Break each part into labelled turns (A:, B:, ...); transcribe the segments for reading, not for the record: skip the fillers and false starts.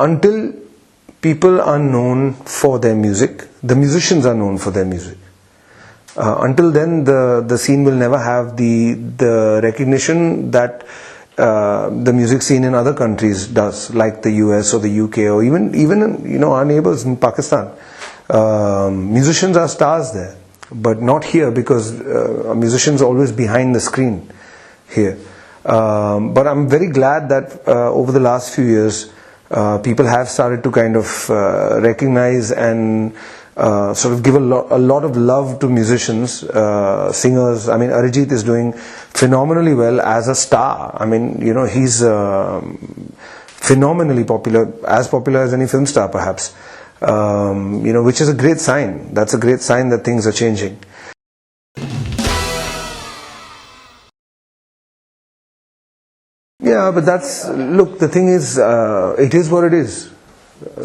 A: Until people are known for their music, the musicians are known for their music. Until then, the scene will never have the recognition that the music scene in other countries does, like the US or the UK or even our neighbors in Pakistan. Musicians are stars there, but not here, because musicians are always behind the screen here. But I'm very glad that over the last few years, people have started to kind of recognize and sort of give a lot of love to musicians, singers. I mean, Arijit is doing phenomenally well as a star. I mean, he's phenomenally popular, as popular as any film star perhaps, which is a great sign. That's a great sign that things are changing. Yeah, but look, the thing is, it is what it is.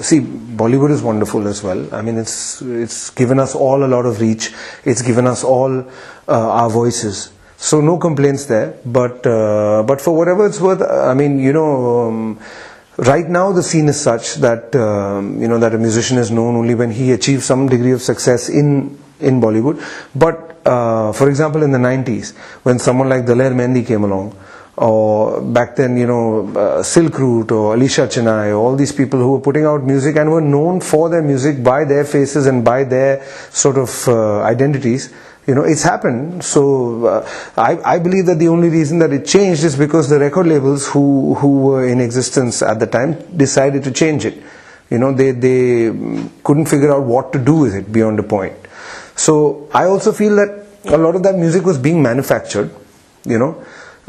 A: See, Bollywood is wonderful as well. I mean, it's given us all a lot of reach. It's given us all our voices. So no complaints there. But for whatever it's worth, I mean, right now the scene is such that that a musician is known only when he achieves some degree of success in Bollywood. But for example, in the 90s, when someone like Daler Mehndi came along, or back then, Silk Route or Alisha Chennai, all these people who were putting out music and were known for their music by their faces and by their sort of identities, it's happened. So I believe that the only reason that it changed is because the record labels who were in existence at the time decided to change it. They couldn't figure out what to do with it beyond a point. So I also feel that a lot of that music was being manufactured,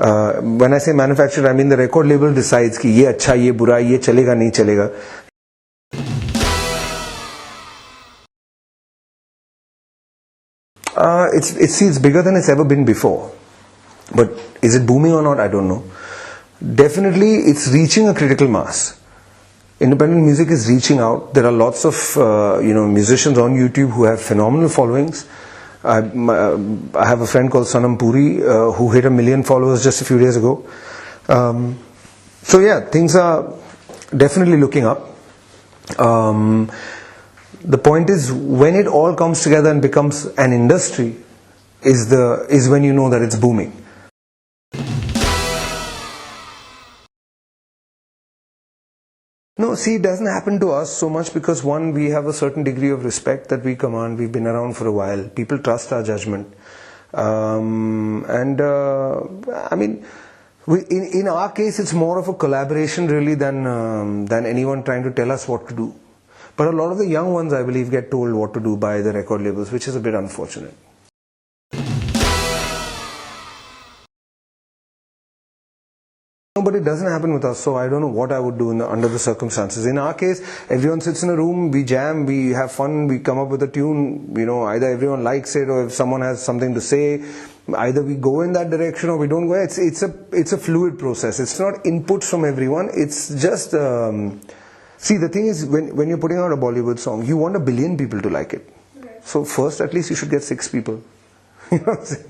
A: when I say manufactured, I mean the record label decides कि ये अच्छा, ये बुरा, ये चलेगा, नहीं चलेगा. It's bigger than it's ever been before. But is it booming or not? I don't know. Definitely, it's reaching a critical mass. Independent music is reaching out. There are lots of musicians on YouTube who have phenomenal followings. I have a friend called Sanam Puri who hit 1 million followers just a few days ago. So yeah, things are definitely looking up. The point is, when it all comes together and becomes an industry, is when you know that it's booming. No, see, it doesn't happen to us so much because, one, we have a certain degree of respect that we command. We've been around for a while. People trust our judgment. I mean, in our case, it's more of a collaboration really than anyone trying to tell us what to do. But a lot of the young ones, I believe, get told what to do by the record labels, which is a bit unfortunate. No, but it doesn't happen with us, so I don't know what I would do under the circumstances. In our case, everyone sits in a room, we jam, we have fun, we come up with a tune, either everyone likes it, or if someone has something to say, either we go in that direction or we don't go. It's a fluid process. It's not inputs from everyone. It's just see, the thing is, when you're putting out a Bollywood song, you want 1 billion people to like it. Right. So first, at least you should get 6 people. You know what I'm saying?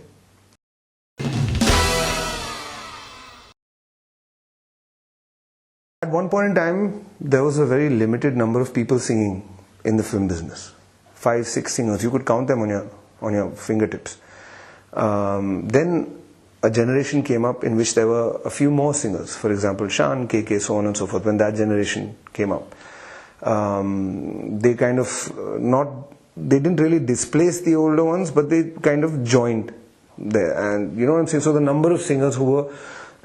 A: At one point in time, there was a very limited number of people singing in the film business. 5, 6 singers. You could count them on your fingertips. Then a generation came up in which there were a few more singers. For example, Shan, KK, so on and so forth. When that generation came up, they kind of they didn't really displace the older ones, but they kind of joined there. And you know what I'm saying? So the number of singers who were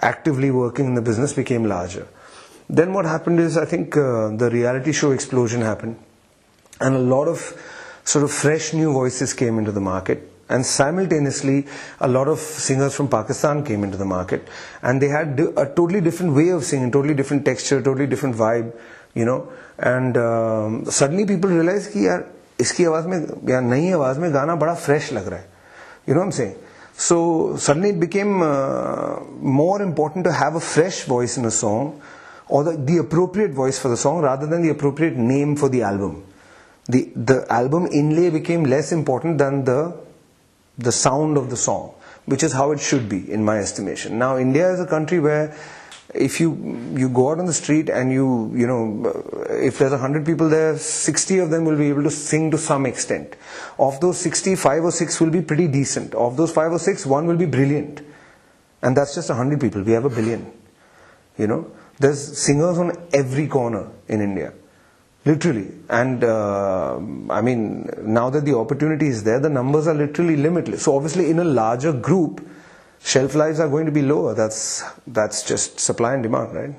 A: actively working in the business became larger. Then what happened is, I think the reality show explosion happened, and a lot of sort of fresh new voices came into the market, and simultaneously a lot of singers from Pakistan came into the market, and they had a totally different way of singing, totally different texture, totally different vibe, and suddenly people realized कि यार इसकी आवाज में या नई आवाज में गाना बड़ा fresh लग रहा है. You know what I'm saying? So suddenly it became more important to have a fresh voice in a song, or the appropriate voice for the song, rather than the appropriate name for the album. The album inlay became less important than the sound of the song, which is how it should be, in my estimation. Now, India is a country where If you go out on the street and you know, if there's 100 people there, 60 of them will be able to sing to some extent. Of those 60, 5 or 6 will be pretty decent. Of those 5 or 6, 1 will be brilliant. And that's just 100 people. We have 1 billion. You know, there's singers on every corner in India. Literally. And I mean, now that the opportunity is there, the numbers are literally limitless. So obviously in a larger group, shelf lives are going to be lower. That's just supply and demand, right?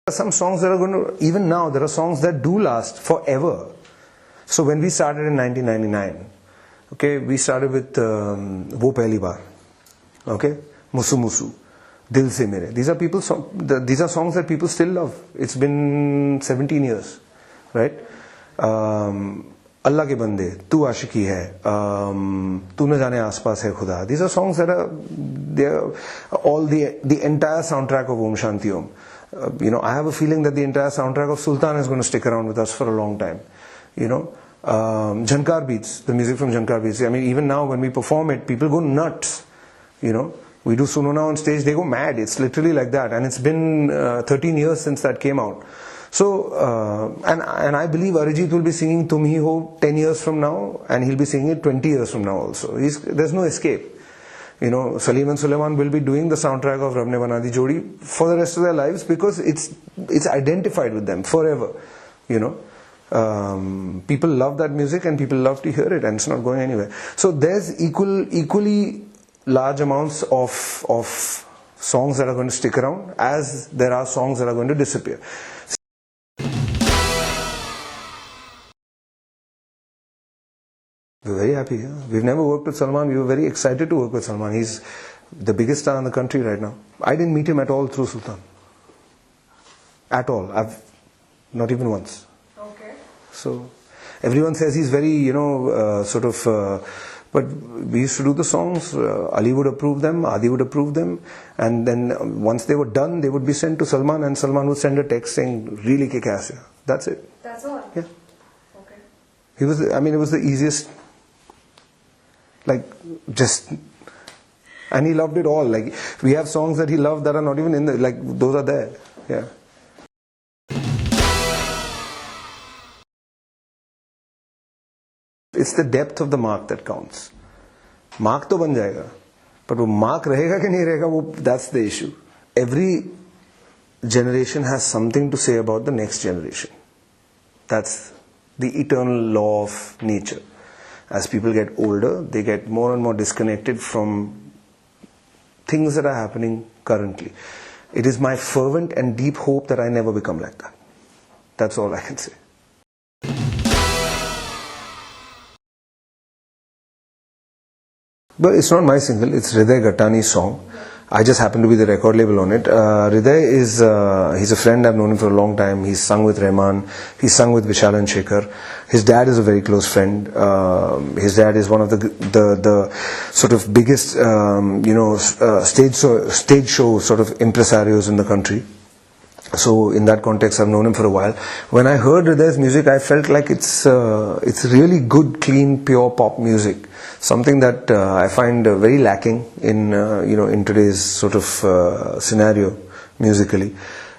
A: There are some songs that are going to, even now, there are songs that do last forever. So when we started in 1999, okay, we started with Wo Pehli Baar, okay, Musu Musu, Dil Se Mere. These are songs that people still love. It's been 17 years, right? Allah ke bande, Tu Aashiki hai, Tu na jaane aas paas hai khuda. These are songs that are all the entire soundtrack of Om Shanti Om. You know, I have a feeling that the entire soundtrack of Sultan is going to stick around with us for a long time. You know, Jhankar Beats, the music from Jhankar Beats. I mean, even now when we perform it, people go nuts. You know, we do Suno Na on stage, they go mad. It's literally like that. And it's been 13 years since that came out. So, and I believe Arijit will be singing Tum Hi Ho 10 years from now, and he'll be singing it 20 years from now also. There's no escape. You know, Salim and Sulaiman will be doing the soundtrack of Rab Ne Bana Di Jodi for the rest of their lives because it's identified with them forever. You know, people love that music and people love to hear it, and it's not going anywhere. So there's equally large amounts of songs that are going to stick around as there are songs that are going to disappear. We're very happy. Yeah? We've never worked with Salman. We were very excited to work with Salman. He's the biggest star in the country right now. I didn't meet him at all through Sultan. At all. Not even once. Okay. So everyone says he's very, you know, but we used to do the songs. Ali would approve them, Adi would approve them, and then once they were done, they would be sent to Salman, and Salman would send a text saying, "Really kick ass." That's it.
B: That's all.
A: Yeah.
B: Okay.
A: He was. I mean, it was the easiest. Like, just, and he loved it all. Like, we have songs that he loved that are not even in the, like, those are there. Yeah. It's the depth of the mark that counts. Mark to ban jayega, but wo mark rahega ki nahi rahega, that's the issue. Every generation has something to say about the next generation. That's the eternal law of nature. As people get older, they get more and more disconnected from things that are happening currently. It is my fervent and deep hope that I never become like that. That's all I can say. But it's not my single, it's HRIDAY GATTANI's song. I just happen to be the record label on it. HRIDAY is, he's a friend, I've known him for a long time. He's sung with Rahman, he's sung with Vishal and Shekhar. His dad is a very close friend. His dad is one of the sort of biggest, stage show sort of impresarios in the country. So in that context, I've known him for a while. When I heard HRIDAY's music, I felt like it's really good, clean, pure pop music. Something that I find very lacking in in today's sort of scenario musically.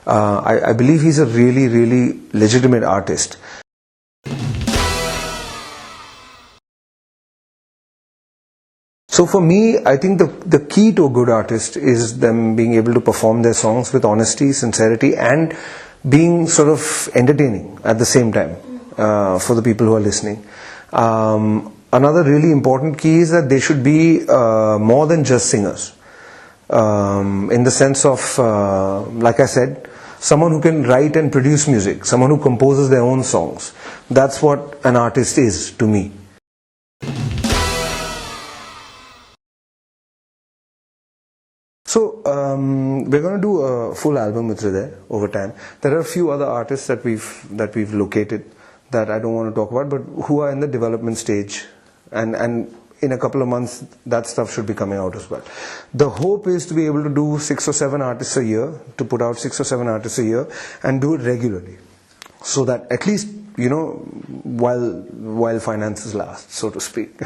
A: I believe he's a really, really legitimate artist. So for me, I think the key to a good artist is them being able to perform their songs with honesty, sincerity, and being sort of entertaining at the same time for the people who are listening. Another really important key is that they should be more than just singers. In the sense of, like I said, someone who can write and produce music, someone who composes their own songs. That's what an artist is to me. So we're going to do a full album with HRIDAY over time. There are a few other artists that we've located that I don't want to talk about, but who are in the development stage, and in a couple of months that stuff should be coming out as well. The hope is to be able to do 6 or 7 artists a year, to put out 6 or 7 artists a year, and do it regularly, so that at least while finances last, so to speak.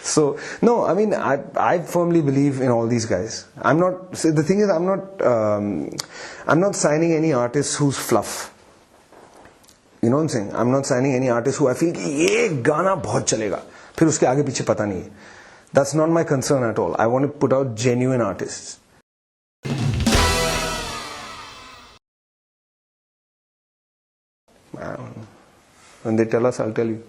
A: So no, I mean, I firmly believe in all these guys. I'm not. See, the thing is, I'm not signing any artist who's fluff. You know what I'm saying? I'm not signing any artist who I feel कि ये गाना बहुत चलेगा, फिर उसके आगे पीछे पता नहीं है. That's not my concern at all. I want to put out genuine artists. I don't know. When they tell us, I'll tell you.